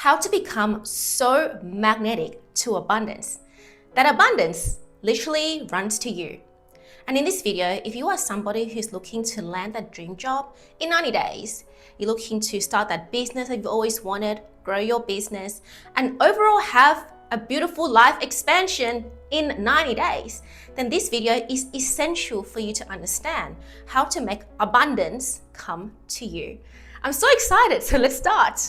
how to become so magnetic to abundance that abundance literally runs to you. And in this video, if you are somebody who's looking to land that dream job in 90 days, you're looking to start that business that you've always wanted, grow your business, and overall have a beautiful life expansion in 90 days, then this video is essential for you to understand how to make abundance come to you. I'm so excited, so let's start.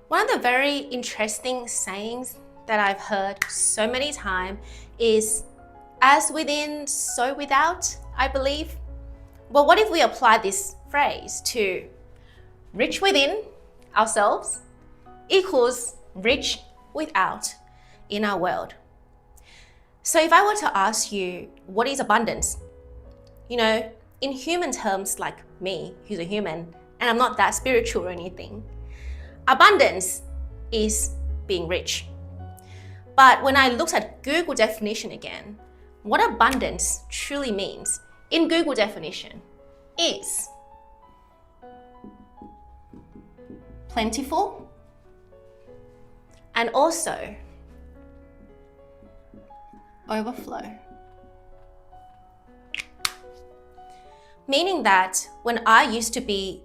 One of the very interesting sayings that I've heard so many times is, as within, so without, I believe. But what if we apply this phrase to rich within ourselves equals rich without in our world? So if I were to ask you, what is abundance? In human terms, like me, who's a human, and I'm not that spiritual or anything, abundance is being rich. But when I looked at Google definition again, what abundance truly means in Google definition is plentiful and also overflow. Meaning that when I used to be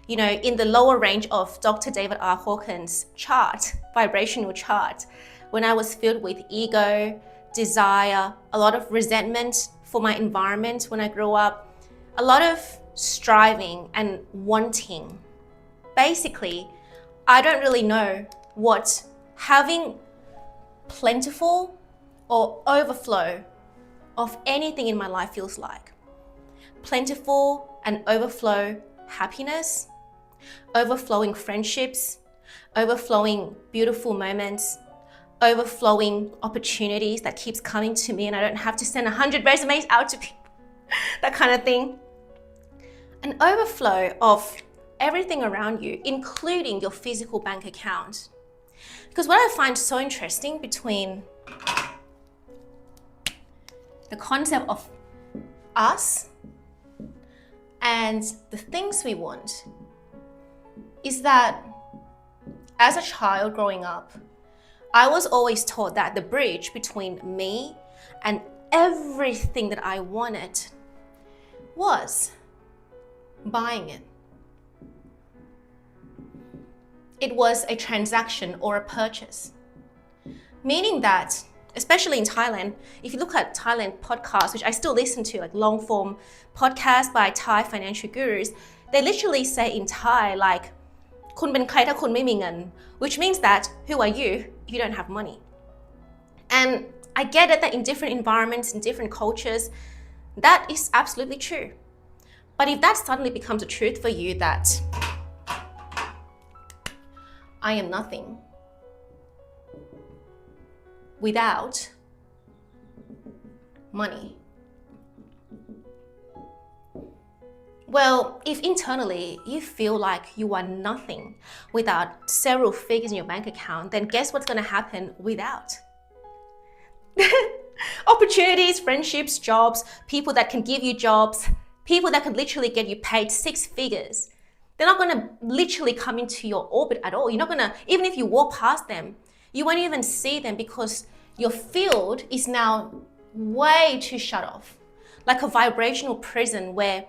in the lower range of Dr. David R. Hawkins' chart, vibrational chart, when I was filled with ego, desire, a lot of resentment for my environment when I grew up, a lot of striving and wanting. Basically, I don't really know what having plentiful or overflow of anything in my life feels like. Plentiful and overflow happiness, overflowing friendships, overflowing beautiful moments, overflowing opportunities that keeps coming to me and I don't have to send 100 resumes out to people, that kind of thing. An overflow of everything around you, including your physical bank account. Because what I find so interesting between the concept of us and the things we want is that as a child growing up, I was always taught that the bridge between me and everything that I wanted was buying it. It was a transaction or a purchase. Meaning that, especially in Thailand, if you look at Thailand podcasts, which I still listen to, like long form podcasts by Thai financial gurus, they literally say in Thai, like, คุณเป็นใครถ้าคุณไม่มีเงิน which means that who are you if you don't have money? And I get it that in different environments, in different cultures, that is absolutely true. But if that suddenly becomes a truth for you that I am nothing without money. Well, if internally you feel like you are nothing without several figures in your bank account, then guess what's going to happen without? Opportunities, friendships, jobs, people that can give you jobs, people that can literally get you paid 6 figures. They're not going to literally come into your orbit at all. You're not going to, even if you walk past them, you won't even see them because your field is now way too shut off. Like a vibrational prison where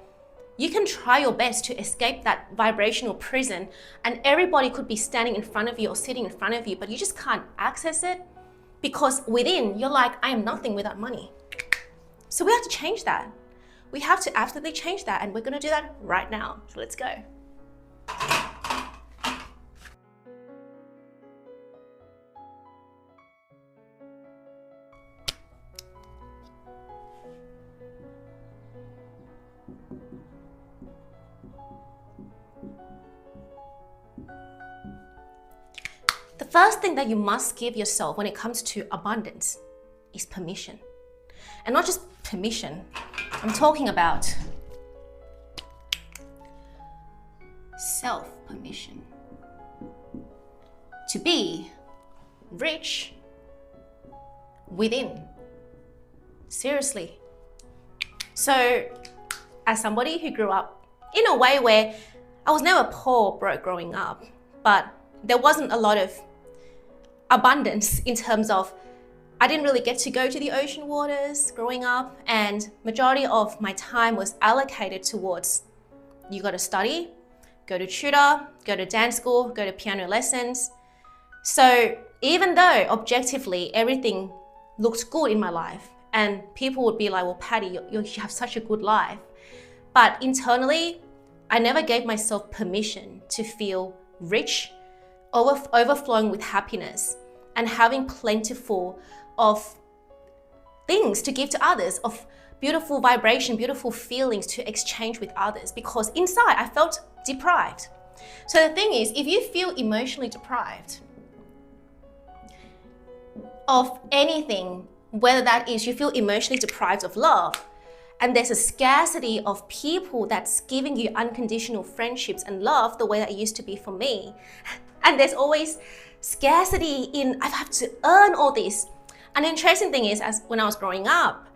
you can try your best to escape that vibrational prison and everybody could be standing in front of you or sitting in front of you, but you just can't access it because within you're like, I am nothing without money. So we have to change that. We have to absolutely change that, and we're going to do that right now. So let's go. The first thing that you must give yourself when it comes to abundance is permission. And not just permission, I'm talking about self-permission to be rich within. Seriously. So, as somebody who grew up in a way where I was never poor, broke growing up, but there wasn't a lot of abundance in terms of I didn't really get to go to the ocean waters growing up, and majority of my time was allocated towards you got to study, go to tutor, go to dance school, go to piano lessons. So even though objectively everything looked good in my life and people would be like, well, Patty, you have such a good life. But internally, I never gave myself permission to feel rich, overflowing with happiness and having plentiful of things to give to others, of beautiful vibration, beautiful feelings to exchange with others, because inside I felt deprived. So the thing is, if you feel emotionally deprived of anything, whether that is you feel emotionally deprived of love, and there's a scarcity of people that's giving you unconditional friendships and love the way that it used to be for me, and there's always scarcity in I have to earn all this. And the interesting thing is, as when I was growing up,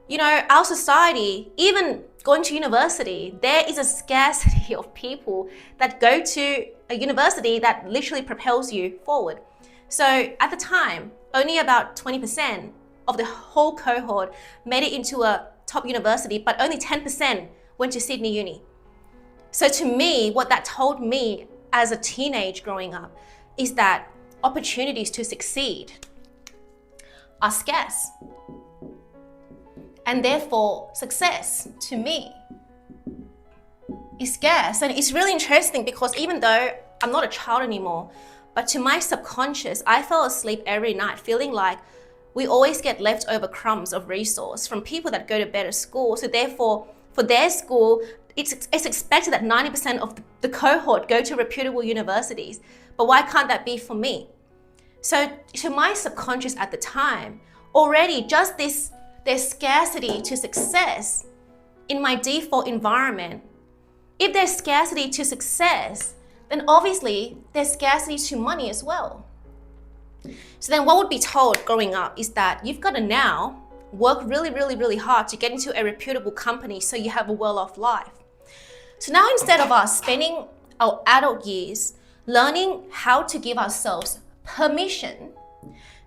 you know, our society, even going to university, there is a scarcity of people that go to a university that literally propels you forward. So at the time, only about 20% of the whole cohort made it into a top university, but only 10% went to Sydney Uni. So to me, what that told me as a teenage growing up is that opportunities to succeed are scarce. And therefore, success to me is scarce. And it's really interesting because even though I'm not a child anymore, but to my subconscious, I fell asleep every night feeling like we always get leftover crumbs of resource from people that go to better school. So therefore, for their school, it's expected that 90% of the cohort go to reputable universities. But why can't that be for me? So to my subconscious at the time, already just there's scarcity to success in my default environment. If there's scarcity to success, then obviously there's scarcity to money as well. So then what would be told growing up is that you've got to now work really, really, really hard to get into a reputable company so you have a well-off life. So now instead of us spending our adult years learning how to give ourselves permission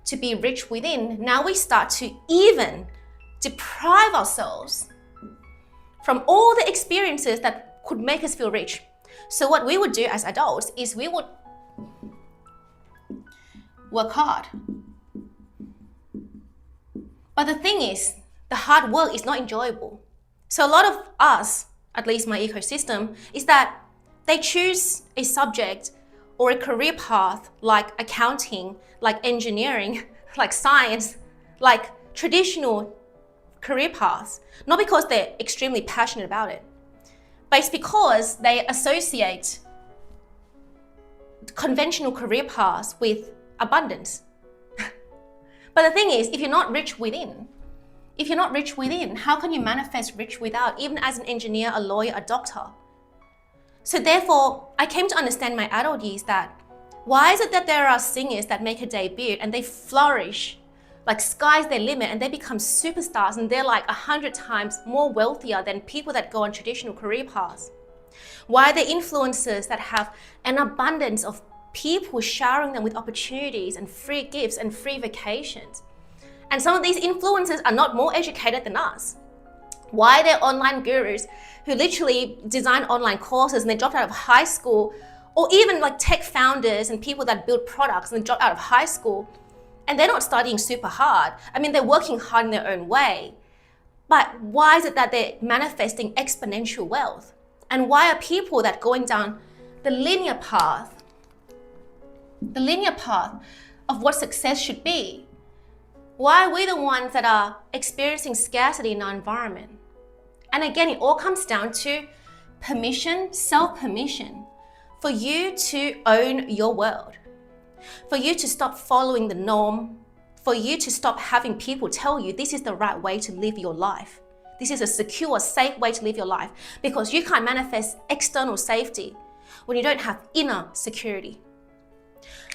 to be rich within, now we start to even deprive ourselves from all the experiences that could make us feel rich. So what we would do as adults is we would work hard. But the thing is, the hard work is not enjoyable. So a lot of us, at least my ecosystem, is that they choose a subject or a career path like accounting, like engineering, like science, like traditional career paths, not because they're extremely passionate about it, but it's because they associate conventional career paths with abundance. But the thing is, if you're not rich within, how can you manifest rich without, even as an engineer, a lawyer, a doctor? So therefore, I came to understand my adult years that why is it that there are singers that make a debut and they flourish, like sky's their limit, and they become superstars and they're like 100 times more wealthier than people that go on traditional career paths? Why are there influencers that have an abundance of people showering them with opportunities and free gifts and free vacations? And some of these influencers are not more educated than us. Why are there online gurus who literally design online courses and they dropped out of high school, or even like tech founders and people that build products and they dropped out of high school and they're not studying super hard? I mean, they're working hard in their own way. But why is it that they're manifesting exponential wealth? And why are people that going down the linear path of what success should be, why are we the ones that are experiencing scarcity in our environment? And again, it all comes down to permission, self-permission, for you to own your world, for you to stop following the norm, for you to stop having people tell you this is the right way to live your life. This is a secure, safe way to live your life because you can't manifest external safety when you don't have inner security.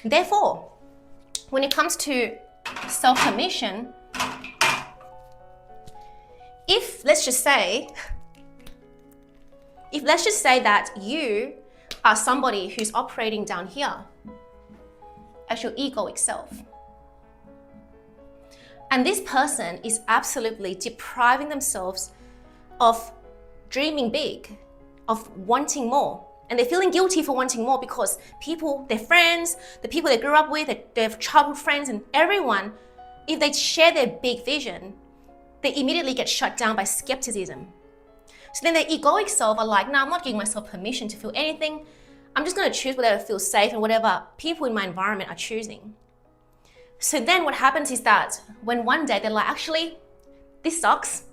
Therefore, when it comes to self-permission, if let's just say that you are somebody who's operating down here as your egoic self, and this person is absolutely depriving themselves of dreaming big, of wanting more, and they're feeling guilty for wanting more because people, their friends, the people they grew up with, their childhood friends, and everyone, if they share their big vision, they immediately get shut down by skepticism. So then their egoic self are like, no, I'm not giving myself permission to feel anything. I'm just going to choose whatever feels safe and whatever people in my environment are choosing. So then what happens is that when one day they're like, actually, this sucks,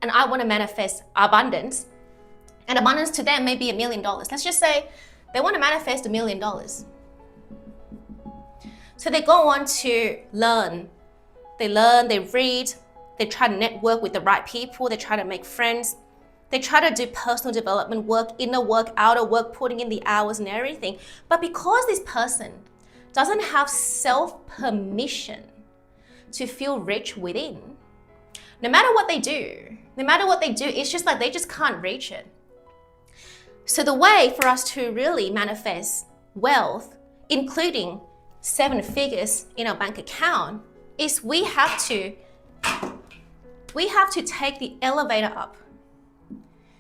and I want to manifest abundance, and abundance to them may be $1 million. Let's just say they want to manifest $1 million. So they go on to learn. They learn, they read, they try to network with the right people, they try to make friends, they try to do personal development work, inner work, outer work, putting in the hours and everything. But because this person doesn't have self-permission to feel rich within, no matter what they do, it's just like they just can't reach it. So the way for us to really manifest wealth, including 7 figures in our bank account, is we have to take the elevator up,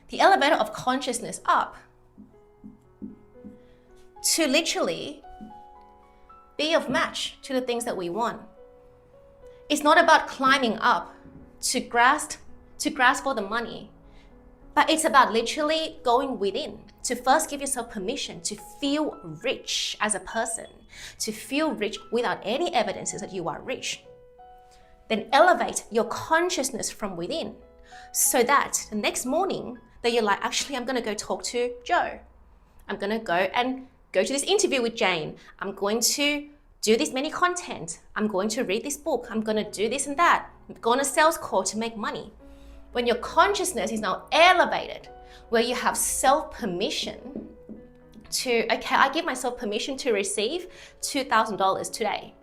the elevator of consciousness up, to literally be of match to the things that we want. It's not about climbing up to grasp for the money, but it's about literally going within to first give yourself permission to feel rich as a person, to feel rich without any evidences that you are rich. Then elevate your consciousness from within so that the next morning that you're like, actually, I'm going to go talk to Joe. I'm going to go to this interview with Jane. I'm going to do this many content. I'm going to read this book. I'm going to do this and that. Go on a sales call to make money. When your consciousness is now elevated, where you have self-permission to, okay, I give myself permission to receive $2,000 today.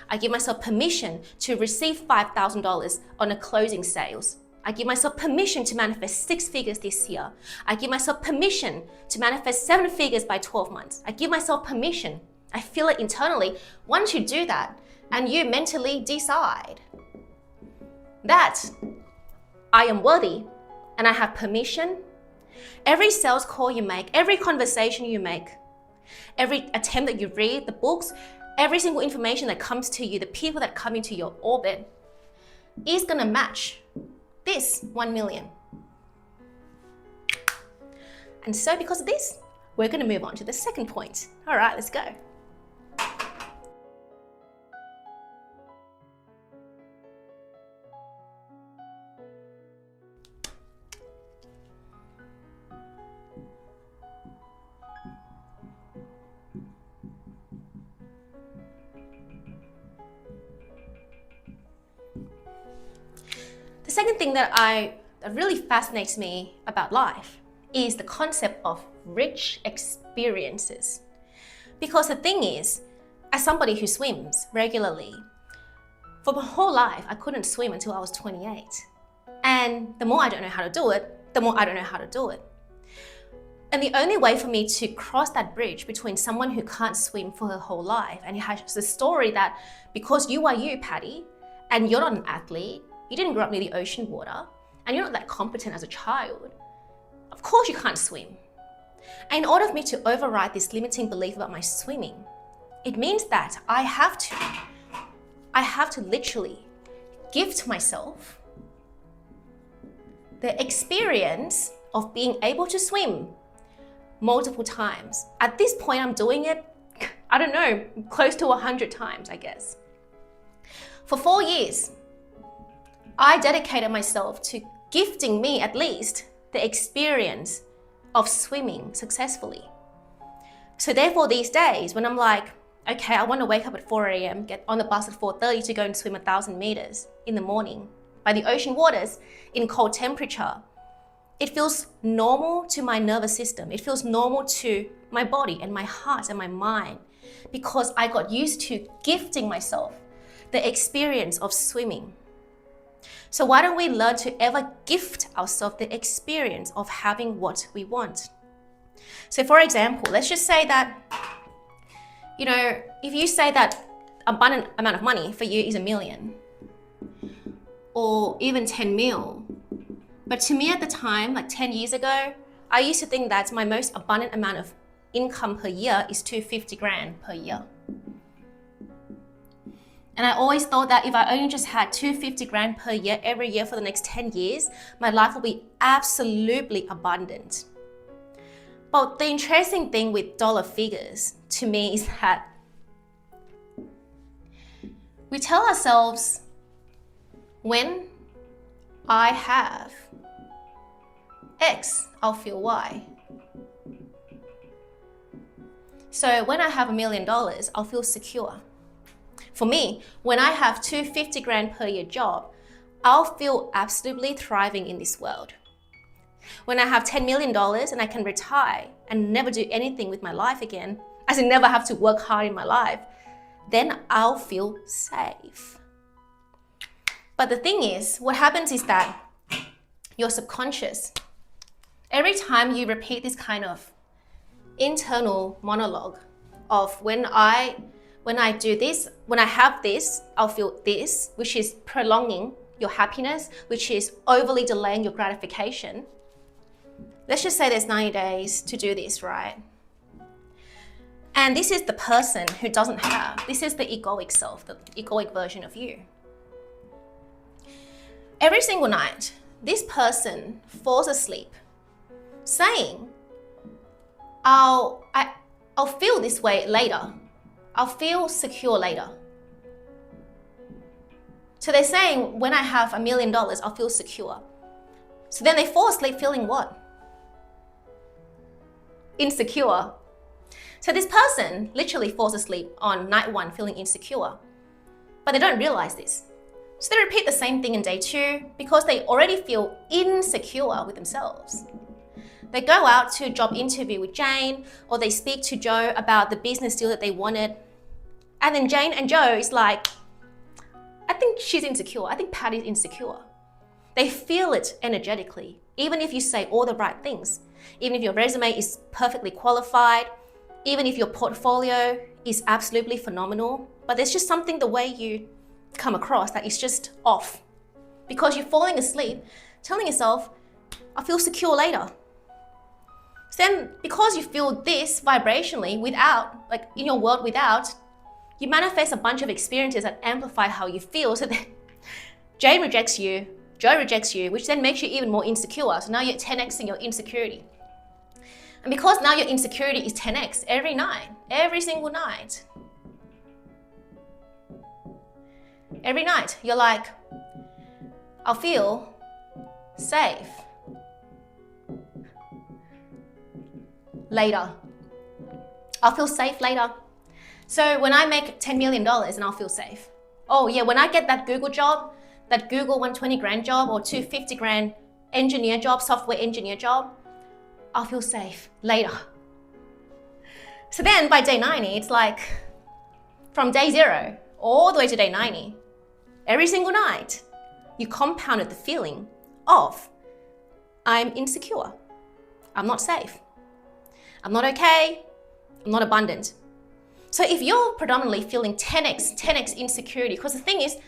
I give myself permission to receive $5,000 on a closing sales. I give myself permission to manifest 6 figures this year. I give myself permission to manifest 7 figures by 12 months. I give myself permission. I feel it internally. Once you do that and you mentally decide that I am worthy and I have permission, every sales call you make, every conversation you make, every attempt that you read, the books, every single information that comes to you, the people that come into your orbit is going to match this 1 million. And so because of this, we're going to move on to the second point. All right, let's go. The second thing that really fascinates me about life is the concept of rich experiences. Because the thing is, as somebody who swims regularly, for my whole life, I couldn't swim until I was 28. And the more I don't know how to do it, the more I don't know how to do it. And the only way for me to cross that bridge between someone who can't swim for her whole life, and it has the story that because you are you, Patty, and you're not an athlete, you didn't grow up near the ocean water, and you're not that competent as a child, of course you can't swim. And in order for me to override this limiting belief about my swimming, it means that I have to literally gift myself the experience of being able to swim multiple times. At this point, I'm doing it, I don't know, close to 100 times, I guess. For 4 years, I dedicated myself to gifting me at least the experience of swimming successfully. So therefore these days when I'm like, okay, I want to wake up at 4 a.m., get on the bus at 4:30 to go and swim 1,000 meters in the morning, by the ocean waters in cold temperature, it feels normal to my nervous system. It feels normal to my body and my heart and my mind because I got used to gifting myself the experience of swimming. So why don't we learn to ever gift ourselves the experience of having what we want? So for example, let's just say that, if you say that abundant amount of money for you is $1 million or even 10 mil. But to me at the time, like 10 years ago, I used to think that my most abundant amount of income per year is $250,000 per year. And I always thought that if I only just had $250,000 per year every year for the next 10 years, my life will be absolutely abundant. But the interesting thing with dollar figures to me is that we tell ourselves, when I have X, I'll feel Y. So when I have $1 million, I'll feel secure. For me, when I have $250,000 per year job, I'll feel absolutely thriving in this world. When I have $10 million and I can retire and never do anything with my life again, as in never have to work hard in my life, then I'll feel safe. But the thing is, what happens is that your subconscious, every time you repeat this kind of internal monologue of when I do this, when I have this, I'll feel this, which is prolonging your happiness, which is overly delaying your gratification. Let's just say there's 90 days to do this, right? And this is the person who doesn't have, this is the egoic self, the egoic version of you. Every single night, this person falls asleep saying, I'll feel this way later. I'll feel secure later. So they're saying, when I have $1 million, I'll feel secure. So then they fall asleep feeling what? Insecure. So this person literally falls asleep on night 1 feeling insecure, but they don't realize this. So they repeat the same thing in day 2 because they already feel insecure with themselves. They go out to a job interview with Jane, or they speak to Joe about the business deal that they wanted. And then Jane and Joe is like, I think she's insecure. I think Patty's insecure. They feel it energetically, even if you say all the right things, even if your resume is perfectly qualified, even if your portfolio is absolutely phenomenal, but there's just something the way you come across that is just off. Because you're falling asleep, telling yourself, I'll feel secure later. So then, because you feel this vibrationally without, like in your world without, you manifest a bunch of experiences that amplify how you feel. So then Jane rejects you, Joe rejects you, which then makes you even more insecure. So now you're 10xing your insecurity. And because now your insecurity is 10x every night, every single night, every night, you're like, I'll feel safe later. I'll feel safe later. So when I make $10 million and I'll feel safe. Oh yeah, when I get that Google job, that Google $120,000 job or $250,000 engineer job, software engineer job, I'll feel safe later. So then by day 90, it's like from day 0 all the way to day 90, every single night, you compounded the feeling of, I'm insecure, I'm not safe, I'm not okay, I'm not abundant. So if you're predominantly feeling 10x insecurity, because the thing is,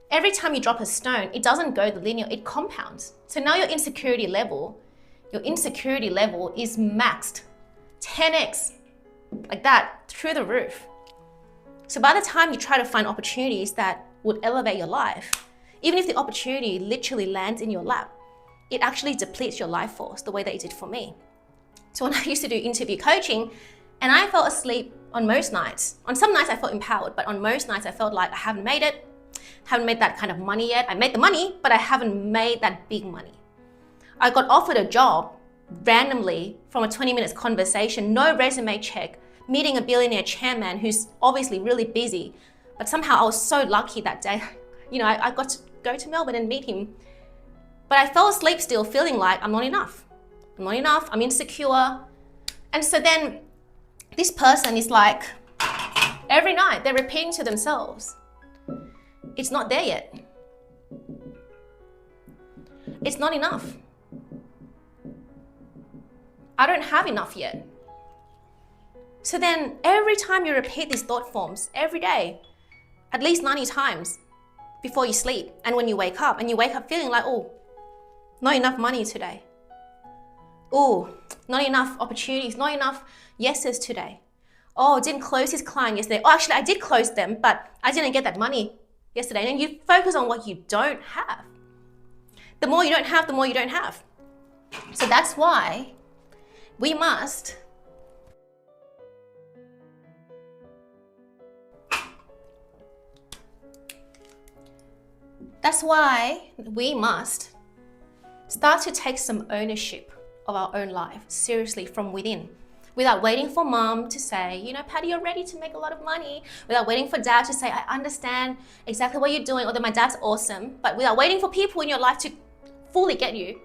every time you drop a stone, it doesn't go the linear, it compounds. So now your insecurity level is maxed 10x, like that, through the roof. So by the time you try to find opportunities that would elevate your life, even if the opportunity literally lands in your lap, it actually depletes your life force the way that it did for me. So when I used to do interview coaching, and I fell asleep on most nights. On some nights I felt empowered, but on most nights I felt like I haven't made it, haven't made that kind of money yet. I made the money, but I haven't made that big money. I got offered a job randomly from a 20 minutes conversation, no resume check, meeting a billionaire chairman who's obviously really busy, but somehow I was so lucky that day. I got go to Melbourne and meet him. But I fell asleep still feeling like I'm not enough. I'm not enough, I'm insecure. And so then this person is like, every night they're repeating to themselves, it's not there yet. It's not enough. I don't have enough yet. So then every time you repeat these thought forms every day, at least 90 times before you sleep and when you wake up, and you wake up feeling like, oh, not enough money today. Oh, not enough opportunities, not enough yeses today. Oh, didn't close his client yesterday. Oh, actually I did close them, but I didn't get that money yesterday. And you focus on what you don't have. The more you don't have, the more you don't have. So that's why we must start to take some ownership of our own life seriously from within, without waiting for mom to say, you know, Patty, you're ready to make a lot of money, without waiting for dad to say, I understand exactly what you're doing, or that my dad's awesome, but without waiting for people in your life to fully get you,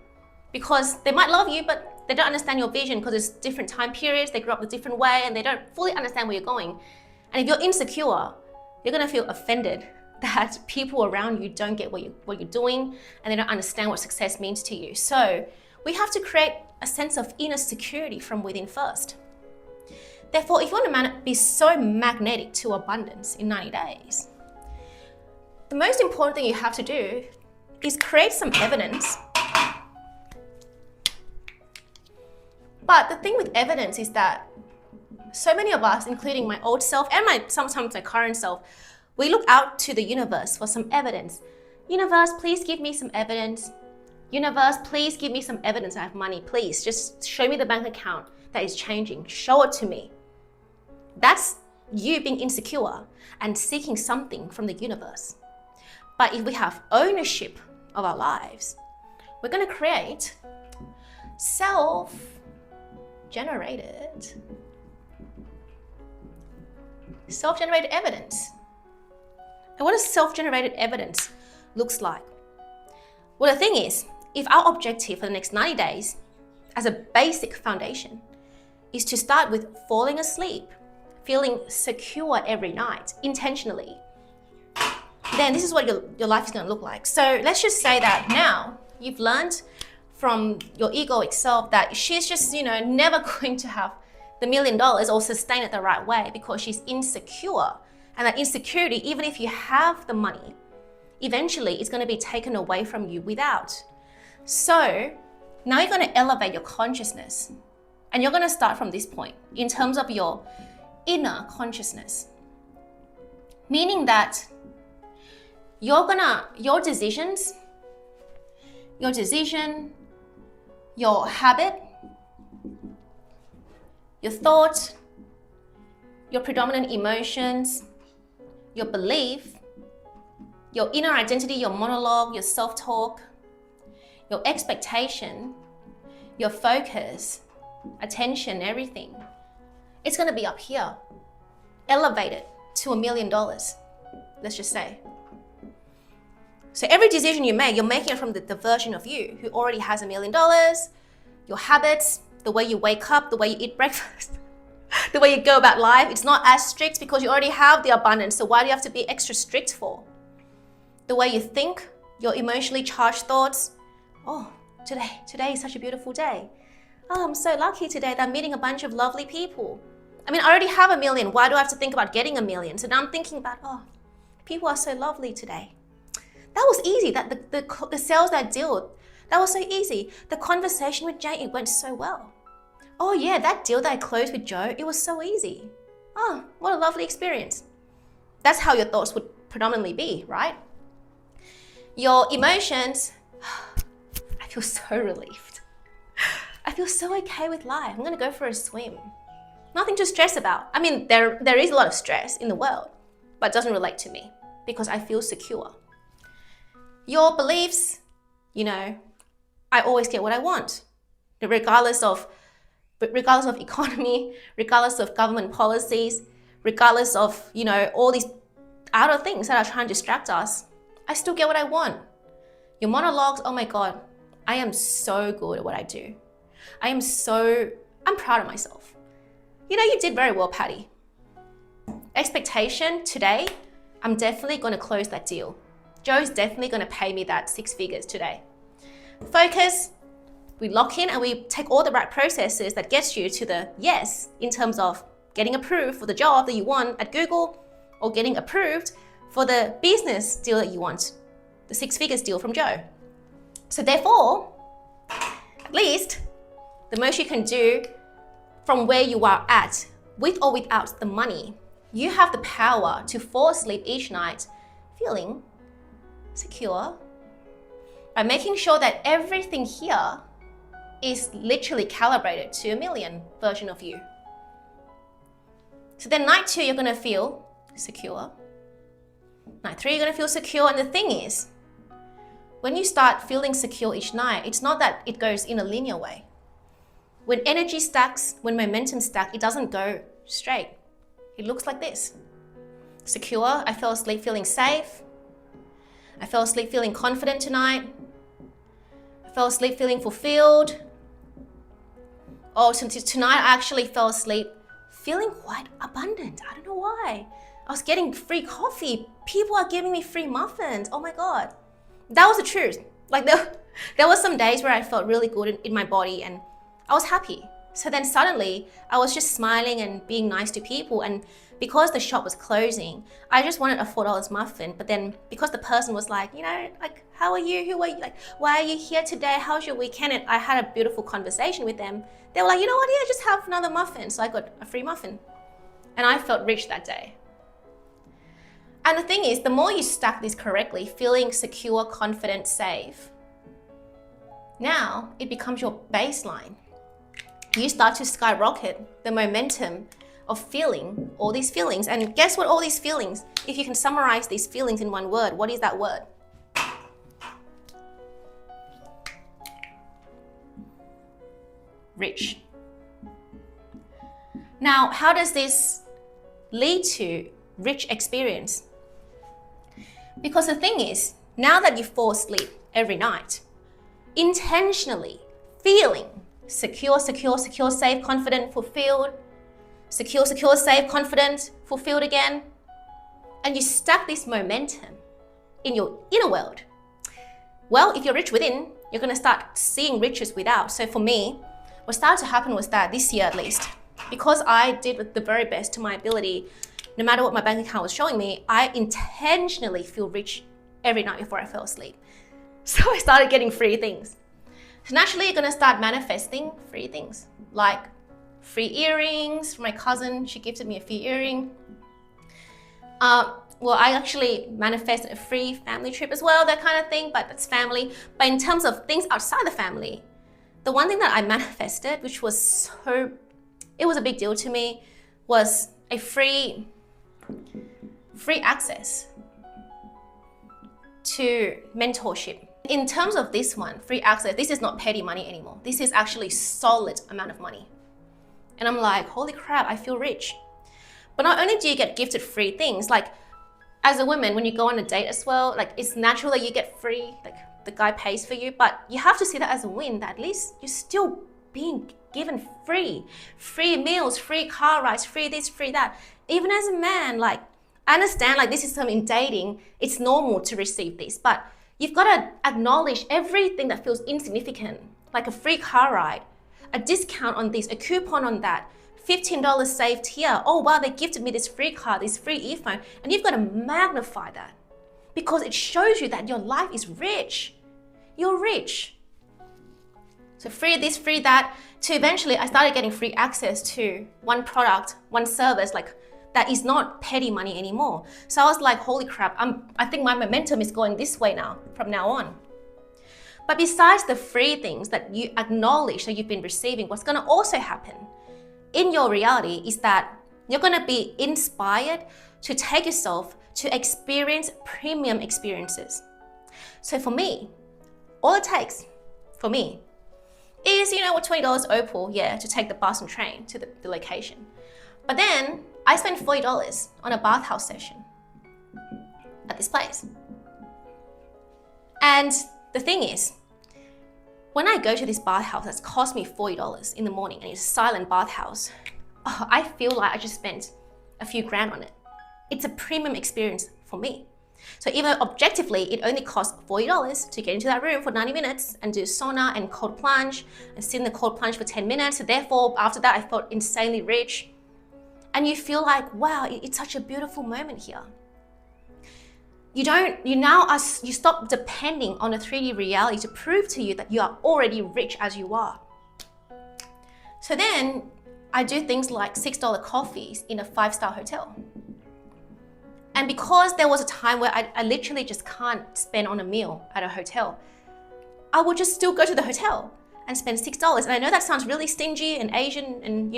because they might love you, but they don't understand your vision because it's different time periods, they grew up a different way, and they don't fully understand where you're going. And if you're insecure, you're gonna feel offended that people around you don't get what you're doing, and they don't understand what success means to you. So we have to create a sense of inner security from within first. Therefore, if you want to be so magnetic to abundance in 90 days, the most important thing you have to do is create some evidence. But the thing with evidence is that so many of us, including my old self and sometimes my current self, we look out to the universe for some evidence. Universe, please give me some evidence. Universe, please give me some evidence I have money. Please, just show me the bank account that is changing. Show it to me. That's you being insecure and seeking something from the universe. But if we have ownership of our lives, we're going to create self-generated evidence. And what does self-generated evidence looks like? Well, the thing is, if our objective for the next 90 days, as a basic foundation, is to start with falling asleep, feeling secure every night, intentionally, then this is what your life is going to look like. So let's just say that now you've learned from your egoic self that she's just, never going to have the $1 million or sustain it the right way because she's insecure. And that insecurity, even if you have the money, eventually it's going to be taken away from you without. So now you're going to elevate your consciousness, and you're going to start from this point in terms of your inner consciousness, meaning that your decisions, your habit, your thought, your predominant emotions, your belief, your inner identity, your monologue, your self-talk, your expectation, your focus, attention, everything, it's going to be up here, elevated to $1 million, let's just say. So every decision you make, you're making it from the version of you who already has $1 million, your habits, the way you wake up, the way you eat breakfast, the way you go about life, it's not as strict because you already have the abundance. So why do you have to be extra strict for? The way you think, your emotionally charged thoughts. Oh, today is such a beautiful day. Oh, I'm so lucky today that I'm meeting a bunch of lovely people. I mean, I already have $1 million. Why do I have to think about getting $1 million? So now I'm thinking about, oh, people are so lovely today. That was easy. That the sales that deal, that was so easy. The conversation with Jay, it went so well. Oh yeah, that deal that I closed with Joe, it was so easy. Oh, what a lovely experience. That's how your thoughts would predominantly be, right? Your emotions, I feel so relieved. I feel so okay with life. I'm gonna go for a swim. Nothing to stress about. I mean, there is a lot of stress in the world, but it doesn't relate to me because I feel secure. Your beliefs, I always get what I want, regardless of economy, regardless of government policies, regardless of, all these outer things that are trying to distract us. I still get what I want. Your monologues, oh my God, I am so good at what I do. I'm proud of myself. You know, you did very well, Patty. Expectation today, I'm definitely going to close that deal. Joe's definitely going to pay me that 6 figures today. Focus, we lock in and we take all the right processes that gets you to the yes in terms of getting approved for the job that you want at Google or getting approved for the business deal that you want, the 6 figures deal from Joe. So therefore, at least the most you can do from where you are at, with or without the money, you have the power to fall asleep each night feeling secure by making sure that everything here is literally calibrated to a million version of you. So then night 2, you're gonna feel secure. Night 3, you're gonna feel secure. And the thing is, when you start feeling secure each night, it's not that it goes in a linear way. When energy stacks, when momentum stacks, it doesn't go straight. It looks like this. Secure, I fell asleep feeling safe. I fell asleep feeling confident tonight. I fell asleep feeling fulfilled. Oh, tonight I actually fell asleep feeling quite abundant. I don't know why. I was getting free coffee. People are giving me free muffins. Oh my God. That was the truth. Like there were some days where I felt really good in my body and I was happy. So then suddenly I was just smiling and being nice to people. And because the shop was closing, I just wanted a $4 muffin. But then because the person was like, you know, like, how are you? Who are you? Like, why are you here today? How's your weekend? And I had a beautiful conversation with them. They were like, you know what? Yeah, just have another muffin. So I got a free muffin. And I felt rich that day. And the thing is, the more you stack this correctly, feeling secure, confident, safe, now it becomes your baseline. You start to skyrocket the momentum of feeling all these feelings. And guess what all these feelings, if you can summarize these feelings in one word, what is that word? Rich. Now, how does this lead to rich experience? Because the thing is, now that you fall asleep every night, intentionally feeling secure, safe, confident, fulfilled, secure, safe, confident, fulfilled again, and you stack this momentum in your inner world. Well, if you're rich within, you're going to start seeing riches without. So for me, what started to happen was that this year at least, because I did the very best to my ability, no matter what my bank account was showing me, I intentionally feel rich every night before I fell asleep. So I started getting free things. So naturally, you're gonna start manifesting free things, like free earrings from my cousin. She gifted me a free earring. Well, I actually manifested a free family trip as well, that kind of thing, but that's family. But in terms of things outside the family, the one thing that I manifested, which was it was a big deal to me, was a free access to mentorship. In terms of this one, free access, this is not petty money anymore. This is actually solid amount of money. And I'm like, holy crap, I feel rich. But not only do you get gifted free things, like as a woman, when you go on a date as well, like it's natural that you get free, like the guy pays for you, but you have to see that as a win, that at least you're still being given free meals, free car rides, free this, free that. Even as a man, like I understand like this is something in dating, it's normal to receive this, but you've got to acknowledge everything that feels insignificant, like a free car ride, a discount on this, a coupon on that, $15 saved here. Oh wow, they gifted me this free car, this free earphone, and you've got to magnify that because it shows you that your life is rich. You're rich. So free this, free that, to eventually I started getting free access to one product, one service, like that is not petty money anymore. So I was like, holy crap, I think my momentum is going this way now, from now on. But besides the free things that you acknowledge that you've been receiving, what's gonna also happen in your reality is that you're gonna be inspired to take yourself to experience premium experiences. So for me, all it takes for me is, $20 Opal, to take the bus and train to the location. But then I spent $40 on a bathhouse session at this place. And the thing is, when I go to this bathhouse that's cost me $40 in the morning and it's a silent bathhouse, I feel like I just spent a few grand on it. It's a premium experience for me. So even objectively, it only costs $40 to get into that room for 90 minutes and do sauna and cold plunge and sit in the cold plunge for 10 minutes. So therefore, after that, I felt insanely rich. And you feel like, wow, it's such a beautiful moment here. You stop depending on a 3D reality to prove to you that you are already rich as you are. So then I do things like $6 coffees in a 5-star hotel. And because there was a time where I literally just can't spend on a meal at a hotel, I would just still go to the hotel and spend $6. And I know that sounds really stingy and Asian and,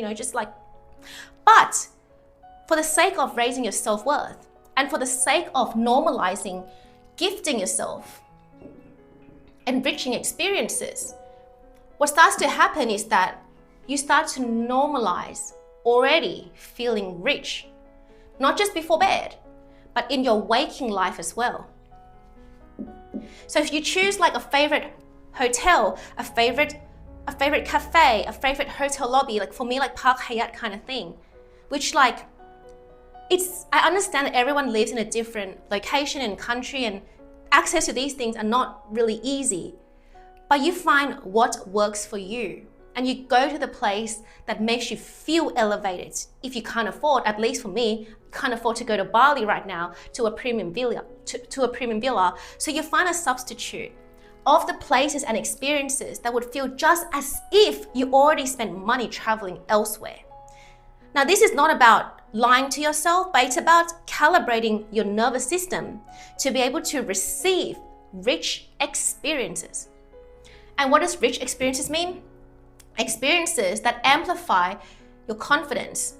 but for the sake of raising your self-worth and for the sake of normalizing gifting yourself, enriching experiences, what starts to happen is that you start to normalize already feeling rich, not just before bed, but in your waking life as well. So if you choose like a favorite hotel, a favorite cafe, a favorite hotel lobby, like for me, like Park Hyatt kind of thing, which I understand that everyone lives in a different location and country and access to these things are not really easy, but you find what works for you and you go to the place that makes you feel elevated. If you can't afford, at least for me, can't afford to go to Bali right now to a premium villa, so you find a substitute of the places and experiences that would feel just as if you already spent money traveling elsewhere. Now, this is not about lying to yourself, but it's about calibrating your nervous system to be able to receive rich experiences. And what does rich experiences mean? Experiences that amplify your confidence.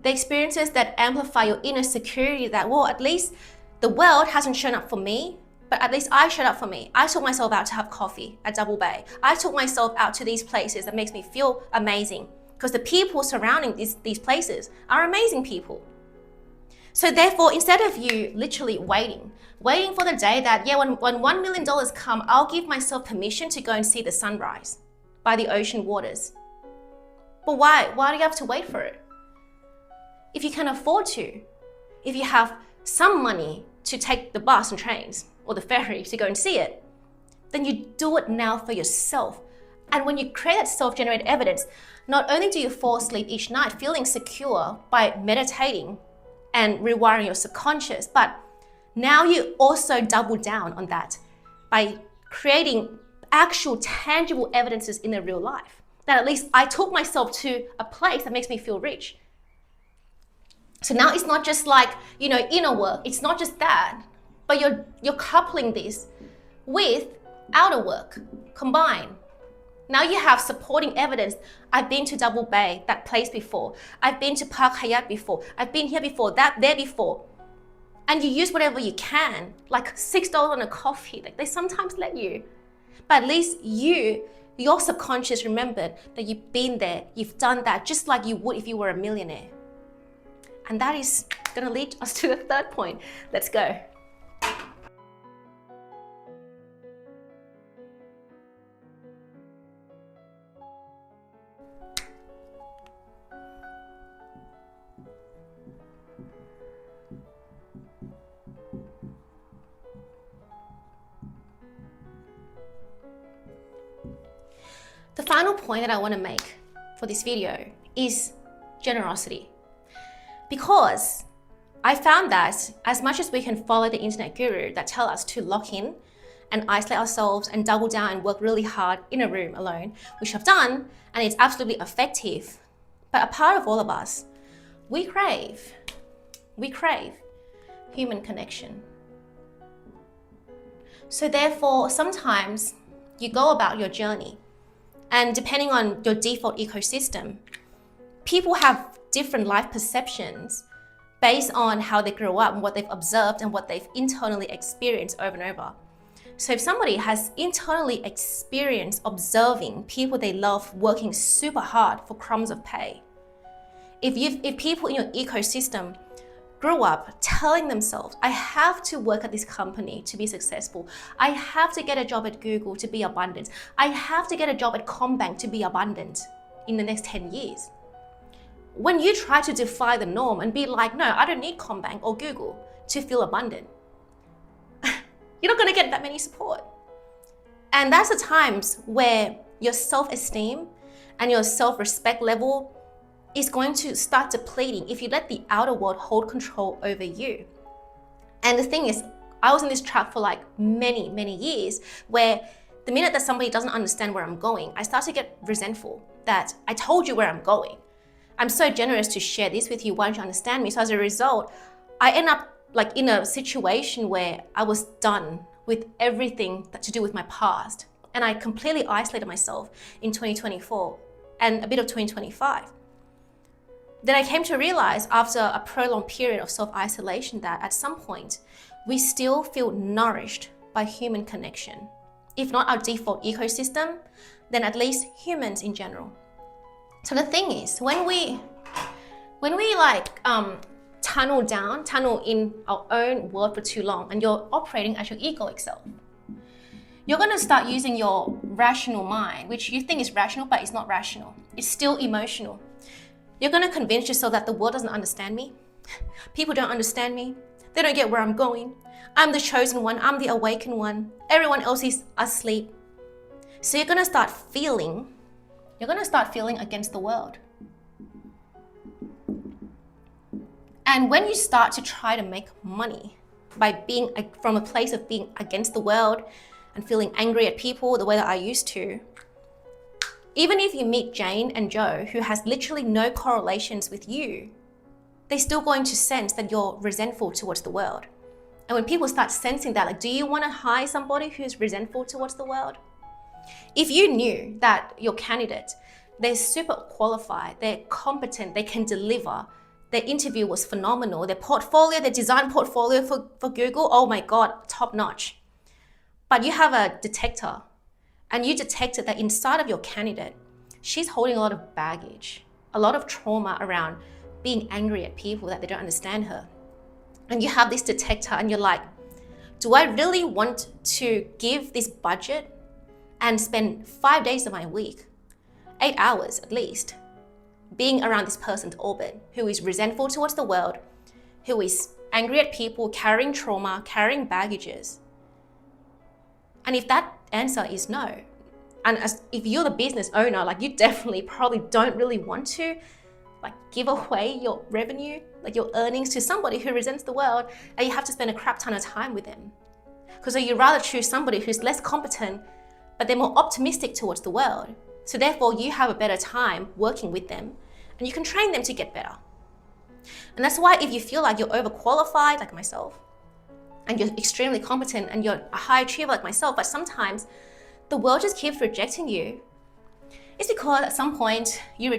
The experiences that amplify your inner security that, well, at least the world hasn't shown up for me, but at least I showed up for me. I took myself out to have coffee at Double Bay. I took myself out to these places that makes me feel amazing because the people surrounding these places are amazing people. So therefore, instead of you literally waiting for the day that, when $1 million come, I'll give myself permission to go and see the sunrise by the ocean waters. But why? Why do you have to wait for it? If you can afford to, if you have some money to take the bus and trains or the ferry to go and see it, then you do it now for yourself. And when you create that self-generated evidence, not only do you fall asleep each night feeling secure by meditating and rewiring your subconscious, but now you also double down on that by creating actual tangible evidences in the real life. That at least I took myself to a place that makes me feel rich. So now it's not just like, inner work. It's not just that, but you're coupling this with outer work combined. Now you have supporting evidence. I've been to Double Bay, that place before. I've been to Park Hyatt before. I've been here before, there before. And you use whatever you can, like $6 on a coffee. Like they sometimes let you. But at least your subconscious remembered that you've been there, you've done that, just like you would if you were a millionaire. And that is going to lead us to the third point. Let's go. The final point that I want to make for this video is generosity. Because I found that as much as we can follow the internet guru that tell us to lock in and isolate ourselves and double down and work really hard in a room alone, which I've done, and it's absolutely effective, but a part of all of us, we crave human connection. So therefore, sometimes you go about your journey, and depending on your default ecosystem, people have different life perceptions based on how they grew up and what they've observed and what they've internally experienced over and over. So if somebody has internally experienced observing people they love working super hard for crumbs of pay, if people in your ecosystem grew up telling themselves, I have to work at this company to be successful. I have to get a job at Google to be abundant. I have to get a job at Combank to be abundant in the next 10 years. When you try to defy the norm and be like, no, I don't need Combank or Google to feel abundant, you're not going to get that many support. And that's the times where your self-esteem and your self-respect level is going to start depleting if you let the outer world hold control over you. And the thing is, I was in this trap for like many, many years where the minute that somebody doesn't understand where I'm going, I start to get resentful that I told you where I'm going. I'm so generous to share this with you. Why don't you understand me? So as a result, I end up like in a situation where I was done with everything to do with my past. And I completely isolated myself in 2024 and a bit of 2025. Then I came to realize after a prolonged period of self-isolation that at some point, we still feel nourished by human connection. If not our default ecosystem, then at least humans in general. So the thing is, when we tunnel in our own world for too long and you're operating as your egoic self, you're going to start using your rational mind, which you think is rational, but it's not rational. It's still emotional. You're going to convince yourself that the world doesn't understand me. People don't understand me. They don't get where I'm going. I'm the chosen one. I'm the awakened one. Everyone else is asleep. So you're going to start feeling against the world. And when you start to try to make money by being from a place of being against the world and feeling angry at people the way that I used to, even if you meet Jane and Joe, who has literally no correlations with you, they're still going to sense that you're resentful towards the world. And when people start sensing that, like, do you want to hire somebody who's resentful towards the world? If you knew that your candidate, they're super qualified, they're competent, they can deliver, their interview was phenomenal, their portfolio, their design portfolio for Google, oh my God, top notch. But you have a detector and you detected that inside of your candidate, she's holding a lot of baggage, a lot of trauma around being angry at people that they don't understand her. And you have this detector and you're like, do I really want to give this budget and spend 5 days of my week, 8 hours at least, being around this person's orbit who is resentful towards the world, who is angry at people, carrying trauma, carrying baggages? And if that answer is no, and if you're the business owner, like you definitely probably don't really want to like give away your revenue, like your earnings to somebody who resents the world, and you have to spend a crap ton of time with them. Because you'd rather choose somebody who's less competent, but they're more optimistic towards the world. So therefore you have a better time working with them and you can train them to get better. And that's why if you feel like you're overqualified, like myself, and you're extremely competent and you're a high achiever like myself, but sometimes the world just keeps rejecting you, it's because at some point you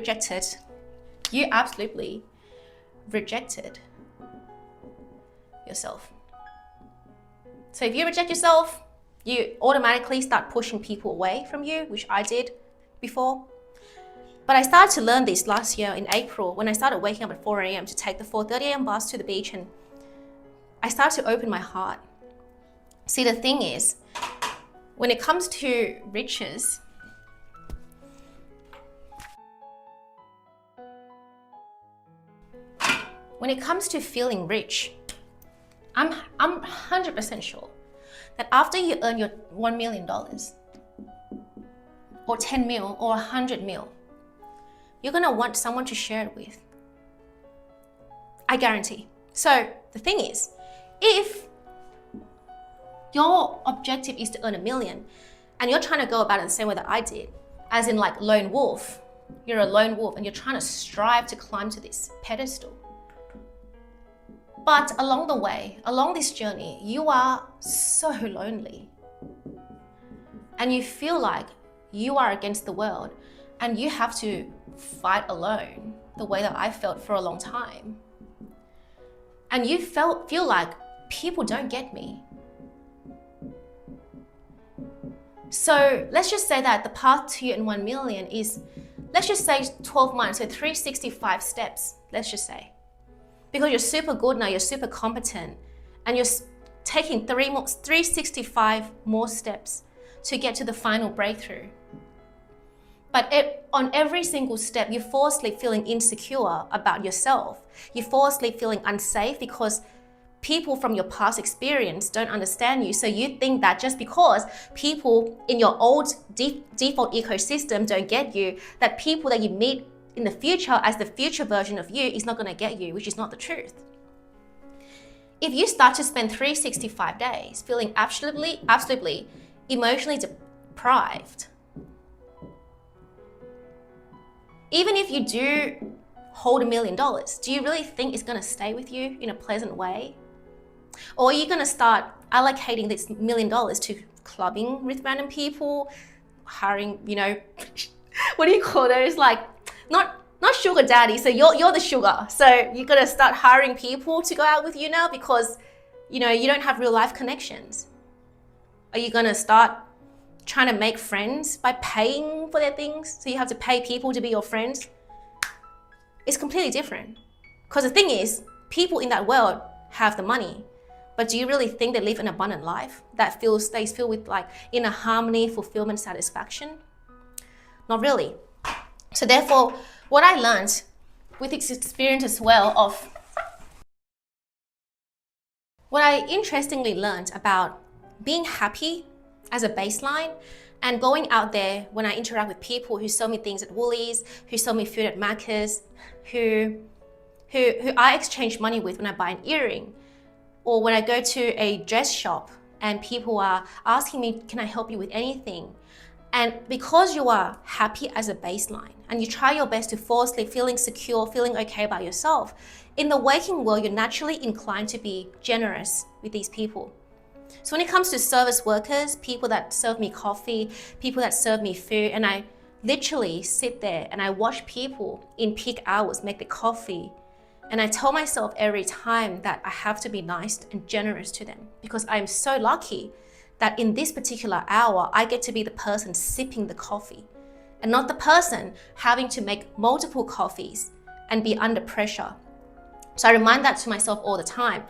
absolutely rejected yourself. So if you reject yourself, you automatically start pushing people away from you, which I did before. But I started to learn this last year in April when I started waking up at 4 a.m. to take the 4:30 a.m. bus to the beach, and I started to open my heart. See, the thing is, when it comes to riches, when it comes to feeling rich, I'm 100% sure that after you earn your $1 million or 10 mil or 100 mil, you're gonna want someone to share it with. I guarantee. So the thing is, if your objective is to earn $1 million and you're trying to go about it the same way that I did, as in like lone wolf, you're a lone wolf and you're trying to strive to climb to this pedestal. But along the way, along this journey, you are so lonely and you feel like you are against the world and you have to fight alone the way that I felt for a long time. And you feel like people don't get me. So let's just say that the path to you and 1 million is, let's just say 12 months, so 365 steps, let's just say. because you're super good now, you're super competent, and you're taking 365 more steps to get to the final breakthrough. But on every single step, you fall asleep feeling insecure about yourself. You fall asleep feeling unsafe because people from your past experience don't understand you. So you think that just because people in your old default ecosystem don't get you, that people that you meet in the future as the future version of you is not going to get you, which is not the truth. If you start to spend 365 days feeling absolutely emotionally deprived, even if you do hold $1 million, do you really think it's going to stay with you in a pleasant way? Or are you going to start allocating this $1 million to clubbing with random people, hiring, what do you call those? Like, not sugar daddy. So you're the sugar. So you're going to start hiring people to go out with you now because, you don't have real life connections. Are you going to start trying to make friends by paying for their things? So you have to pay people to be your friends? It's completely different. Because the thing is, people in that world have the money. But do you really think they live an abundant life that stays filled with like inner harmony, fulfillment, satisfaction? Not really. So therefore, what I learned with this experience as well what I interestingly learned about being happy as a baseline and going out there when I interact with people who sell me things at Woolies, who sell me food at Macca's, who I exchange money with when I buy an earring, or when I go to a dress shop and people are asking me, can I help you with anything? And because you are happy as a baseline and you try your best to fall asleep feeling secure, feeling okay about yourself, in the waking world, you're naturally inclined to be generous with these people. So when it comes to service workers, people that serve me coffee, people that serve me food, and I literally sit there and I watch people in peak hours make the coffee, and I tell myself every time that I have to be nice and generous to them because I'm so lucky that in this particular hour, I get to be the person sipping the coffee and not the person having to make multiple coffees and be under pressure. So I remind that to myself all the time.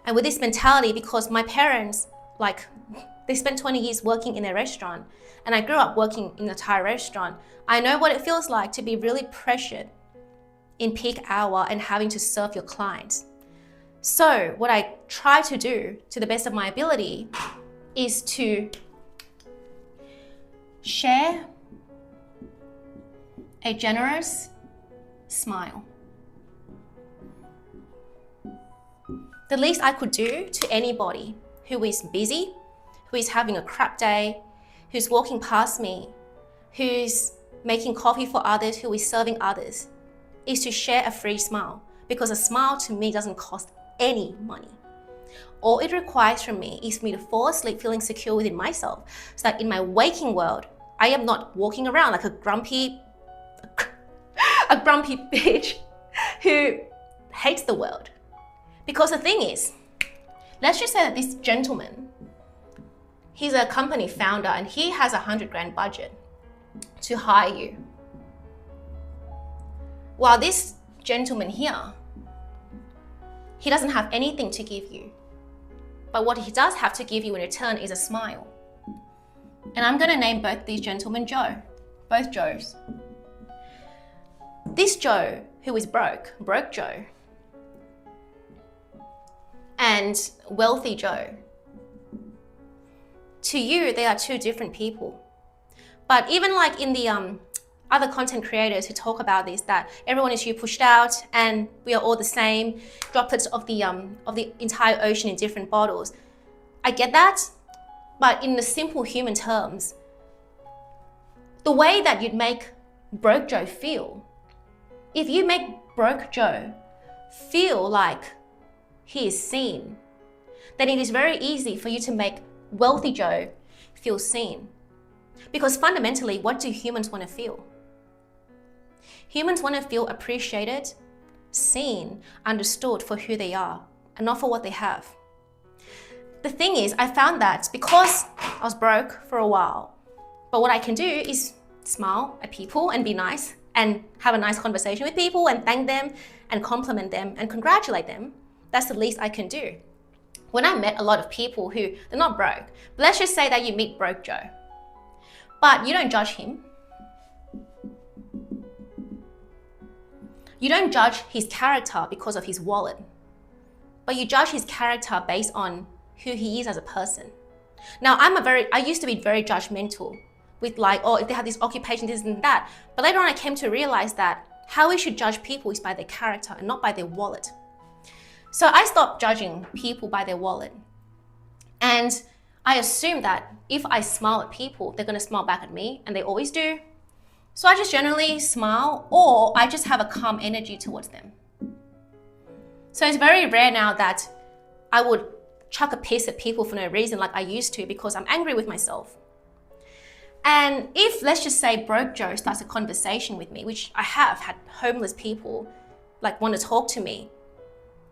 And with this mentality, because my parents, they spent 20 years working in a restaurant, and I grew up working in a Thai restaurant, I know what it feels like to be really pressured in peak hour and having to serve your clients. So what I try to do to the best of my ability is to share a generous smile. The least I could do to anybody who is busy, who is having a crap day, who's walking past me, who's making coffee for others, who is serving others, is to share a free smile, because a smile to me doesn't cost any money. All it requires from me is for me to fall asleep feeling secure within myself, so that in my waking world, I am not walking around like a grumpy bitch who hates the world. Because the thing is, let's just say that this gentleman, he's a company founder and he has $100,000 budget to hire you. While this gentleman here, he doesn't have anything to give you. But what he does have to give you in return is a smile. And I'm going to name both these gentlemen Joe, both Joes. This Joe, who is broke Joe, and wealthy Joe, to you, they are two different people. But even like in the other content creators who talk about this, that everyone is pushed out and we are all the same, droplets of the entire ocean in different bottles. I get that, but in the simple human terms, the way that you'd make broke Joe feel, if you make broke Joe feel like he is seen, then it is very easy for you to make wealthy Joe feel seen. Because fundamentally, what do humans want to feel? Humans want to feel appreciated, seen, understood for who they are, and not for what they have. The thing is, I found that because I was broke for a while, but what I can do is smile at people and be nice and have a nice conversation with people and thank them and compliment them and congratulate them. That's the least I can do. When I met a lot of people who, they're not broke, but let's just say that you meet broke Joe, but you don't judge him. You don't judge his character because of his wallet, but you judge his character based on who he is as a person. Now, I used to be very judgmental with like, oh, if they have this occupation, this and that. But later on, I came to realize that how we should judge people is by their character and not by their wallet. So I stopped judging people by their wallet. And I assume that if I smile at people, they're gonna smile back at me, and they always do. So I just generally smile, or I just have a calm energy towards them. So it's very rare now that I would chuck a piss at people for no reason like I used to, because I'm angry with myself. And if, let's just say, broke Joe starts a conversation with me, which I have had homeless people like want to talk to me,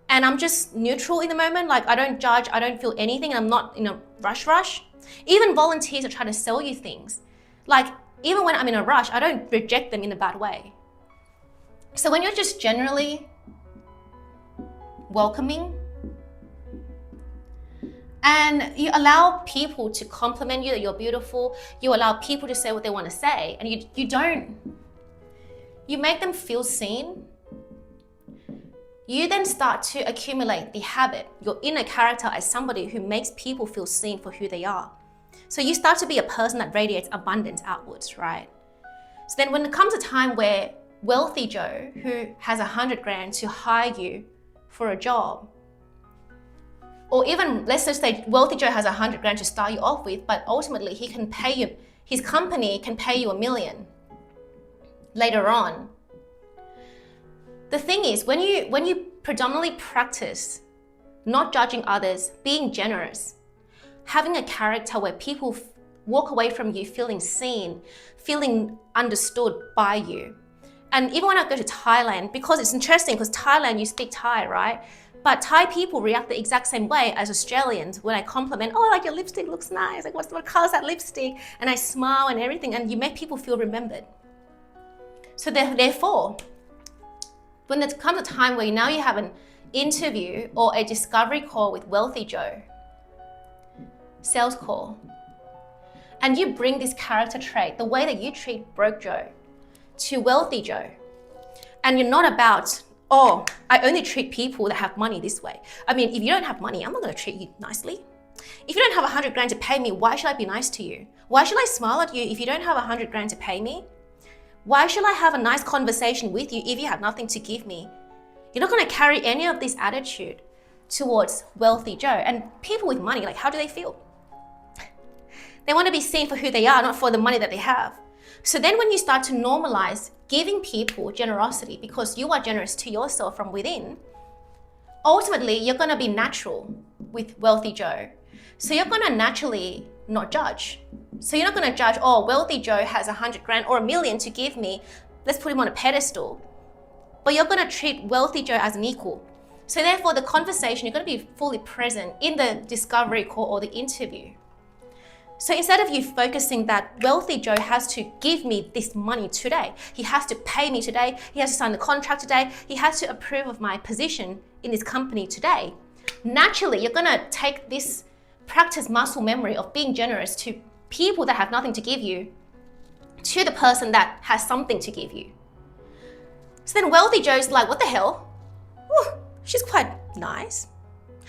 and I'm just neutral in the moment, like I don't judge, I don't feel anything, and I'm not in a rush. Even volunteers are trying to sell you things. Like, even when I'm in a rush, I don't reject them in a bad way. So when you're just generally welcoming and you allow people to compliment you that you're beautiful, you allow people to say what they want to say, and you make them feel seen, you then start to accumulate the habit, your inner character as somebody who makes people feel seen for who they are. So you start to be a person that radiates abundance outwards, right? So then when it comes a time where wealthy Joe, who has 100 grand to hire you for a job, or even let's just say wealthy Joe has 100 grand to start you off with, but ultimately he can pay you, his company can pay you $1 million later on. The thing is, when you predominantly practice not judging others, being generous, having a character where people walk away from you feeling seen, feeling understood by you. And even when I go to Thailand, because it's interesting, because Thailand, you speak Thai, right? But Thai people react the exact same way as Australians when I compliment, oh, like your lipstick looks nice, like what color's that lipstick? And I smile and everything, and you make people feel remembered. So therefore, when there comes a time where now you have an interview or a discovery call with wealthy Joe, sales call, and you bring this character trait, the way that you treat broke Joe, to wealthy Joe, and you're not about, oh, I only treat people that have money this way. I mean, if you don't have money, I'm not going to treat you nicely. If you don't have 100 grand to pay me, why should I be nice to you? Why should I smile at you if you don't have 100 grand to pay me? Why should I have a nice conversation with you if you have nothing to give me? You're not going to carry any of this attitude towards wealthy Joe. And people with money, like, how do they feel? They want to be seen for who they are, not for the money that they have. So then when you start to normalize giving people generosity because you are generous to yourself from within, ultimately you're going to be natural with wealthy Joe. So you're going to naturally not judge. So you're not going to judge, oh, wealthy Joe has 100 grand or $1 million to give me, let's put him on a pedestal. But you're going to treat wealthy Joe as an equal. So therefore the conversation, you're going to be fully present in the discovery call or the interview. So instead of you focusing that wealthy Joe has to give me this money today, he has to pay me today, he has to sign the contract today, he has to approve of my position in this company today, naturally you're going to take this practice muscle memory of being generous to people that have nothing to give you to the person that has something to give you. So then wealthy Joe's like, what the hell? Ooh, she's quite nice.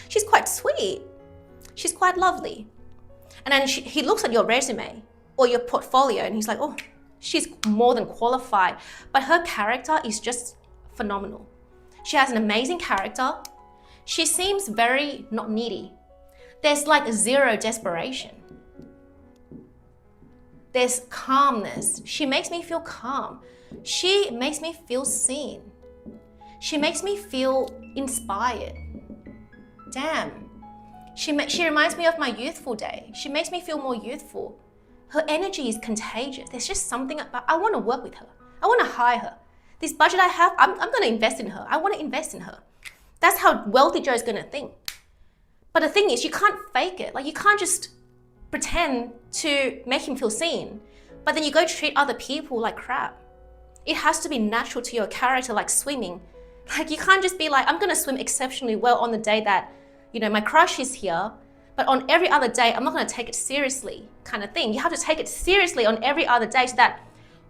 She's quite sweet. She's quite lovely. And then he looks at your resume or your portfolio and he's like, oh, she's more than qualified. But her character is just phenomenal. She has an amazing character. She seems very not needy. There's like zero desperation. There's calmness. She makes me feel calm. She makes me feel seen. She makes me feel inspired. Damn. She reminds me of my youthful day. She makes me feel more youthful. Her energy is contagious. There's just something about, I want to work with her. I want to hire her. This budget I have, I'm going to invest in her. I want to invest in her. That's how wealthy Joe is going to think. But the thing is, you can't fake it. Like, you can't just pretend to make him feel seen, but then you go treat other people like crap. It has to be natural to your character, like swimming. Like, you can't just be like, I'm gonna swim exceptionally well on the day that, my crush is here, but on every other day, I'm not gonna take it seriously, kind of thing. You have to take it seriously on every other day, so that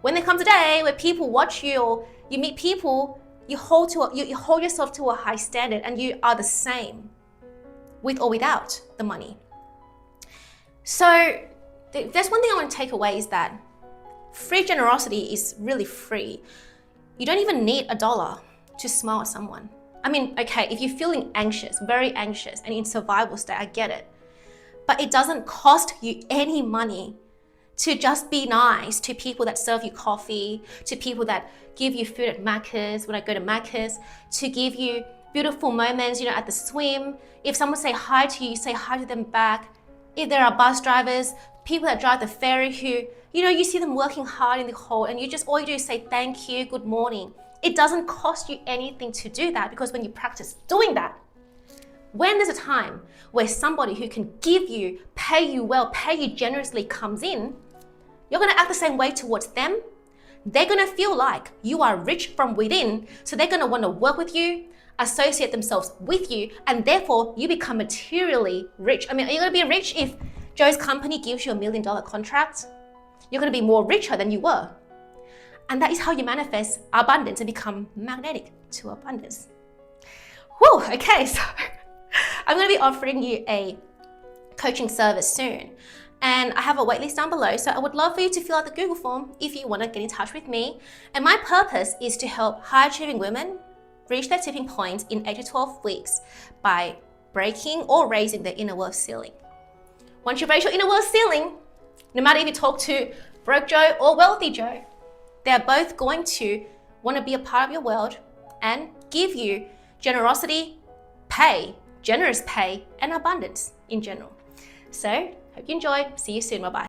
when there comes a day where people watch you or you meet people, you hold yourself to a high standard, and you are the same with or without the money. So there's one thing I want to take away, is that free generosity is really free. You don't even need $1 to smile at someone. I mean, okay, if you're feeling anxious, very anxious, and in survival state, I get it. But it doesn't cost you any money to just be nice to people that serve you coffee, to people that give you food at Macca's when I go to Macca's, to give you beautiful moments, at the swim. If someone say hi to you, say hi to them back. If there are bus drivers, people that drive the ferry who, you see them working hard in the cold, and all you do is say thank you, good morning. It doesn't cost you anything to do that, because when you practice doing that, when there's a time where somebody who can give you, pay you well, pay you generously comes in, you're gonna act the same way towards them. They're gonna feel like you are rich from within, so they're gonna wanna work with you, associate themselves with you, and therefore you become materially rich. I mean, are you gonna be rich if Joe's company gives you $1 million contract? You're gonna be more richer than you were. And that is how you manifest abundance and become magnetic to abundance. Whew, okay, so I'm gonna be offering you a coaching service soon. And I have a waitlist down below, so I would love for you to fill out the Google form if you wanna get in touch with me. And my purpose is to help high-achieving women reach their tipping point in 8 to 12 weeks by breaking or raising their inner worth ceiling. Once you raise your inner worth ceiling, no matter if you talk to broke Joe or wealthy Joe, they're both going to want to be a part of your world and give you generosity, generous pay, and abundance in general. So, hope you enjoyed. See you soon. Bye-bye.